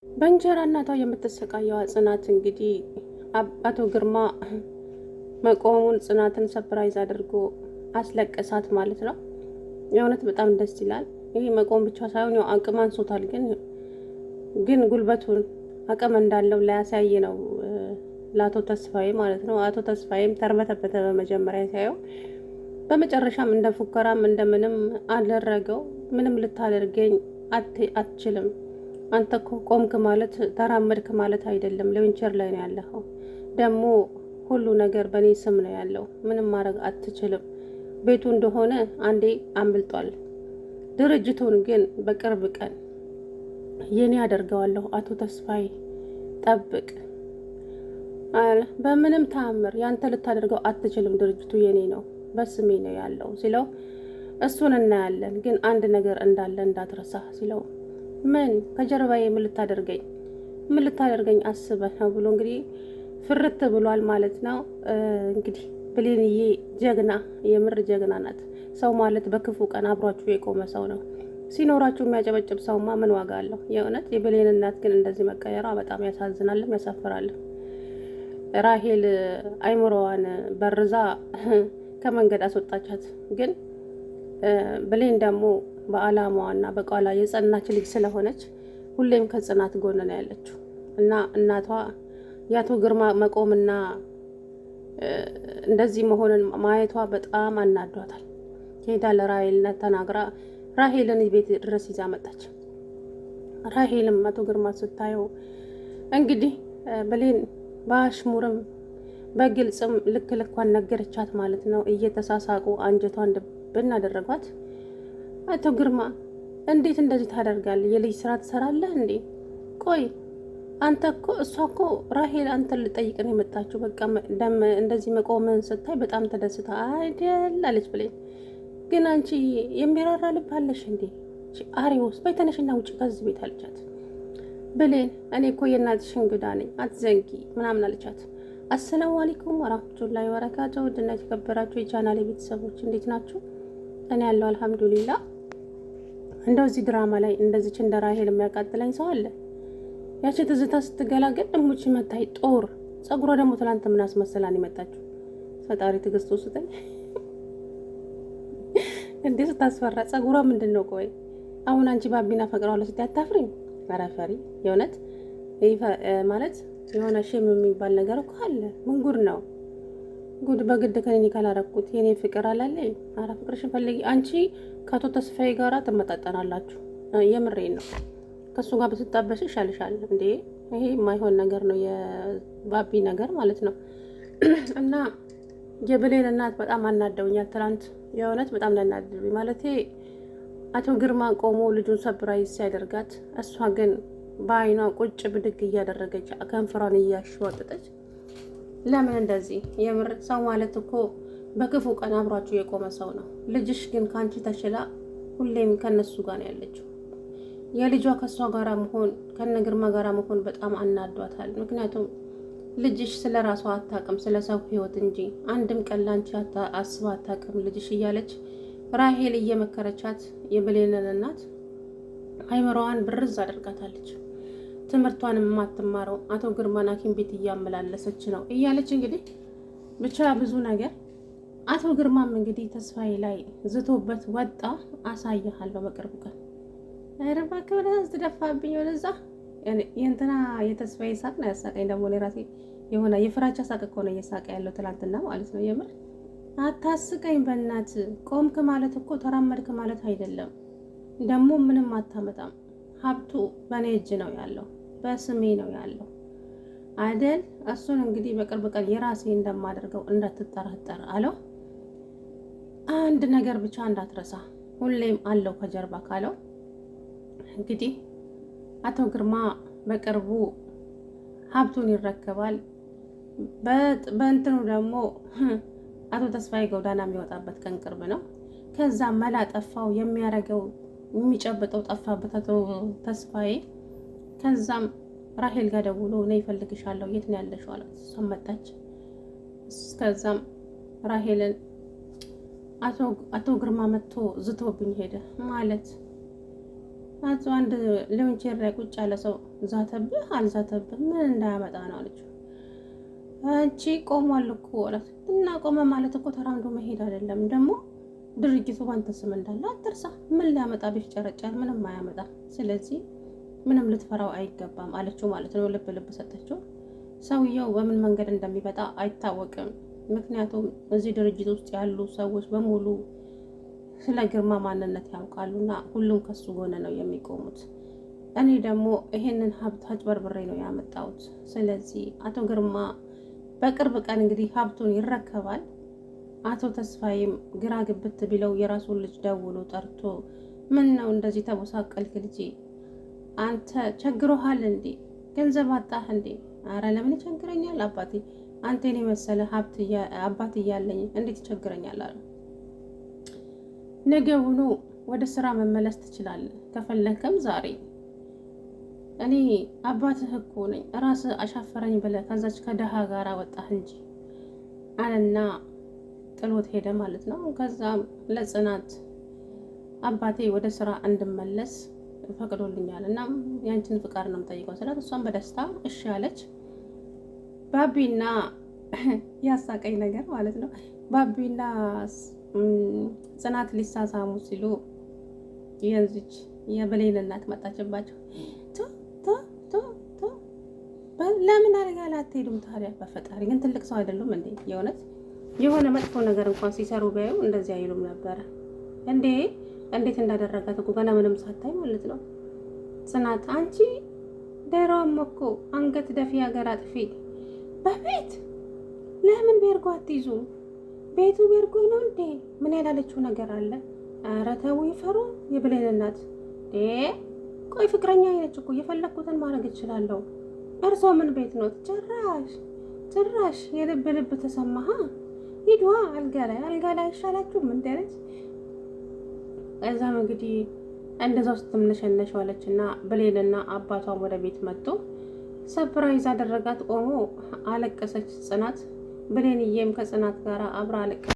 በእንጀራ እናቷ የምትሰቃየዋ ጽናት እንግዲህ አቶ ግርማ መቆሙን ጽናትን ሰፕራይዝ አድርጎ አስለቀሳት ማለት ነው። የእውነት በጣም ደስ ይላል። ይህ መቆም ብቻ ሳይሆን ያው አቅም አንሶታል፣ ግን ጉልበቱን አቅም እንዳለው ላያሳይ ነው ለአቶ ተስፋዬ ማለት ነው። አቶ ተስፋዬም ተርበተበተ በመጀመሪያ ሲያየው፣ በመጨረሻም እንደ ፉከራም እንደምንም አደረገው። ምንም ልታደርገኝ አትችልም። አንተ እኮ ቆምክ ማለት ተራመድክ ማለት አይደለም፣ ለዊንቸር ላይ ነው ያለኸው። ደግሞ ሁሉ ነገር በእኔ ስም ነው ያለው። ምንም ማድረግ አትችልም። ቤቱ እንደሆነ አንዴ አምልጧል። ድርጅቱን ግን በቅርብ ቀን የኔ አደርገዋለሁ። አቶ ተስፋዬ ጠብቅ። በምንም ተአምር ያንተ ልታደርገው አትችልም። ድርጅቱ የኔ ነው፣ በስሜ ነው ያለው ሲለው፣ እሱን እናያለን፣ ግን አንድ ነገር እንዳለ እንዳትረሳ ሲለው፣ ምን ከጀርባዬ ምን ልታደርገኝ አስበህ ነው ብሎ እንግዲህ ፍርት ብሏል ማለት ነው። እንግዲህ ብሌንዬ ጀግና፣ የምር ጀግና ናት። ሰው ማለት በክፉ ቀን አብሯችሁ የቆመ ሰው ነው። ሲኖራችሁ የሚያጨበጭብ ሰውማ ምን ዋጋ አለው? የእውነት የብሌን እናት ግን እንደዚህ መቀየሯ በጣም ያሳዝናልም ያሳፍራልም። ራሄል አይምሮዋን በርዛ ከመንገድ አስወጣቻት። ግን ብሌን ደግሞ በአላማዋና በቃሏ የጸናች ልጅ ስለሆነች ሁሌም ከጽናት ጎን ነው ያለችው እና እናቷ የአቶ ግርማ መቆምና እንደዚህ መሆንን ማየቷ በጣም አናዷታል። ሄዳ ለራሄልነት ተናግራ ራሄልን ቤት ድረስ ይዛ መጣች። ራሄልም አቶ ግርማ ስታየው እንግዲህ ብሌን በአሽሙርም በግልጽም ልክ ልኳን ነገረቻት ማለት ነው። እየተሳሳቁ አንጀቷን ድብን አደረጓት። አቶ ግርማ እንዴት እንደዚህ ታደርጋለህ? የልጅ ስራ ትሰራለህ እንዴ? ቆይ አንተ እኮ እሷ እኮ ራሄል አንተን ልጠይቅን የመጣችው በቃ እንደዚህ መቆምን ስታይ በጣም ተደስታ አይደል አለች ብሌን። ግን አንቺ የሚራራ ልብ አለሽ እንዴ? አሪዎስ በይተነሽና ውጭ ከዚህ ቤት አለቻት። ብሌን እኔ እኮ የእናትሽ እንግዳ ነኝ አትዘንጊ ምናምን አለቻት። አሰላሙ አለይኩም ወራህመቱላሂ ወበረካቱ። ውድና የተከበራችሁ የቻናሌ ቤተሰቦች እንዴት ናችሁ? እኔ ያለው አልሐምዱሊላህ። እንደው እዚህ ድራማ ላይ እንደዚች እንደ ራሄል የሚያቃጥለኝ ሰው አለ? ያቺ ትዝታ ስትገላገል እሙች መታይ ጦር ጸጉሯ ደግሞ ትላንት ምን አስመሰላን የመጣችው? ፈጣሪ ትዕግስት ውስጠኝ። እንዴ ስታስፈራ ጸጉሯ ምንድን ነው? ቆይ አሁን አንቺ ባቢና ፈቅረዋለሁ ስትይ አታፍሪም? ኧረ ፈሪ የእውነት ማለት የሆነ ሼም የሚባል ነገር እኮ አለ። ምን ጉድ ነው? ጉድ በግድ ከኔ ካላረኩት የኔ ፍቅር አላለኝ። ኧረ ፍቅርሽን ፈልጊ። አንቺ ከአቶ ተስፋዬ ጋራ ትመጣጠናላችሁ። የምሬን ነው። ከሱ ጋር ብትጣበሽ ይሻልሻል እንዴ። ይሄ የማይሆን ነገር ነው፣ የባቢ ነገር ማለት ነው። እና የብሌን እናት በጣም አናደውኛል ትናንት። የእውነት በጣም ናናደዱኝ ማለት አቶ ግርማ ቆሞ ልጁን ሰፕራይዝ ሲያደርጋት፣ እሷ ግን በአይኗ ቁጭ ብድግ እያደረገች ከንፈሯን እያሸወጠጠች ለምን እንደዚህ? የምር ሰው ማለት እኮ በክፉ ቀን አብሯችሁ የቆመ ሰው ነው። ልጅሽ ግን ከአንቺ ተሽላ ሁሌም ከነሱ ጋር ነው ያለችው። የልጇ ከእሷ ጋራ መሆን ከነ ግርማ ጋራ መሆን በጣም አናዷታል። ምክንያቱም ልጅሽ ስለ ራሷ አታውቅም፣ ስለ ሰው ህይወት እንጂ አንድም ቀን ላንቺ አስባ አታውቅም ልጅሽ እያለች ራሄል እየመከረቻት የብሌንን እናት አይምሮዋን ብርዝ አድርጋታለች። ትምህርቷንም የማትማረው አቶ ግርማን ሐኪም ቤት እያመላለሰች ነው እያለች እንግዲህ ብቻ ብዙ ነገር። አቶ ግርማም እንግዲህ ተስፋዬ ላይ ዝቶበት ወጣ። አሳይሃለሁ በቅርቡ ቀን። ኧረ እባክህ ወደዛ ትደፋብኝ ወደዛ። የእንትና የተስፋዬ ሳቅ ነው ያሳቀኝ። ደግሞ እኔ ራሴ የሆነ የፍራቻ ሳቅ እኮ ነው እየሳቀ ያለው ትናንትና ማለት ነው። የምር አታስቀኝ በእናት። ቆምክ ማለት እኮ ተራመድክ ማለት አይደለም። ደግሞ ምንም አታመጣም። ሀብቱ በእኔ እጅ ነው ያለው፣ በስሜ ነው ያለው አይደል? እሱን እንግዲህ በቅርብ ቀን የራሴ እንደማደርገው እንዳትጠራጠር አለው። አንድ ነገር ብቻ እንዳትረሳ፣ ሁሌም አለው ከጀርባ ካለው እንግዲህ አቶ ግርማ በቅርቡ ሀብቱን ይረከባል። በእንትኑ ደግሞ አቶ ተስፋዬ ጎዳና የሚወጣበት ቀን ቅርብ ነው። ከዛ መላ ጠፋው፣ የሚያረገው የሚጨብጠው ጠፋበት አቶ ተስፋዬ። ከዛም ራሄል ጋር ደውሎ እኔ እፈልግሻለሁ የት ነው ያለሽው አላት። እሷም መጣች። ከዛም ራሄልን አቶ ግርማ መጥቶ ዝቶብኝ ሄደ ማለት አቶ አንድ ሊሆንቼር ላይ ቁጭ ያለ ሰው ዛተብህ አልዛተብህ ምን እንዳያመጣ ነው አለችው። አንቺ ቆሟል እኮ አላት። እና ቆመ ማለት እኮ ተራምዶ መሄድ አይደለም። ደግሞ ድርጅቱ ባንተ ስም እንዳለ አትርሳ። ምን ሊያመጣ ቢፍጨረጨር ምንም አያመጣ። ስለዚህ ምንም ልትፈራው አይገባም አለችው ማለት ነው። ልብ ልብ ሰጠችው። ሰውየው በምን መንገድ እንደሚመጣ አይታወቅም። ምክንያቱም እዚህ ድርጅት ውስጥ ያሉ ሰዎች በሙሉ ስለ ግርማ ማንነት ያውቃሉና ሁሉም ከሱ ጎን ነው የሚቆሙት። እኔ ደግሞ ይሄንን ሀብት አጭበርብሬ ነው ያመጣሁት። ስለዚህ አቶ ግርማ በቅርብ ቀን እንግዲህ ሀብቱን ይረከባል። አቶ ተስፋዬም ግራ ግብት ቢለው የራሱን ልጅ ደውሎ ጠርቶ ምን ነው እንደዚህ ተቦሳቀልክ ልጄ? አንተ ቸግሮሃል እንዴ? ገንዘብ አጣህ እንዴ? አረ ለምን ይቸግረኛል አባቴ፣ አንተን የመሰለ ሀብት አባት እያለኝ እንዴት ይቸግረኛል አለ። ነገውኑ ወደ ስራ መመለስ ትችላለህ ከፈለከም ዛሬ። እኔ አባትህ እኮ ነኝ፣ ራስህ አሻፈረኝ ብለህ ከዛች ከደሃ ጋር ወጣህ እንጂ አለና ጥሎት ሄደ ማለት ነው። ከዛም ለጽናት አባቴ ወደ ስራ እንድመለስ ፈቅዶልኛል እና ያንቺን ፍቃድ ነው የምጠይቀው ስላት እሷም በደስታ እሺ አለች። ባቢና ያሳቀኝ ነገር ማለት ነው ባቢና ጽናት ሊሳሳሙ ሲሉ የዚች የብሌን እናት መጣችባቸው። ለምን አልጋ ላይ አትሄዱም ታዲያ? በፈጣሪ ግን ትልቅ ሰው አይደሉም እንዴ? የእውነት የሆነ መጥፎ ነገር እንኳን ሲሰሩ ቢያዩ እንደዚህ አይሉም ነበረ እንዴ? እንዴት እንዳደረጋት እኮ ገና ምንም ሳታይ ማለት ነው። ጽናት አንቺ ደራውም እኮ አንገት ደፊ ሀገር አጥፊ በቤት ለምን ቤርጎ አትይዙ? ቤቱ ቤርጎ ነው እንዴ? ምን ያላለችው ነገር አለ? ኧረ ተው ይፈሩ። የብሌን እናት ቆይ ፍቅረኛ አይነች እኮ የፈለኩትን ማድረግ እችላለሁ። እርሶ ምን ቤት ነው? ጭራሽ የልብ ልብ ተሰማሃ? ሂዷ አልጋ ላይ አይሻላችሁም? ምን ደረስ እዛም እንግዲህ እንደዛው ስትምነሸነሽ ዋለችና ብሌንና አባቷም ወደ ቤት መጡ። ሰፕራይዝ አደረጋት። ቆሞ አለቀሰች ጽናት። ብሌንዬም ከጽናት ጋር አብራ አለቀሰች።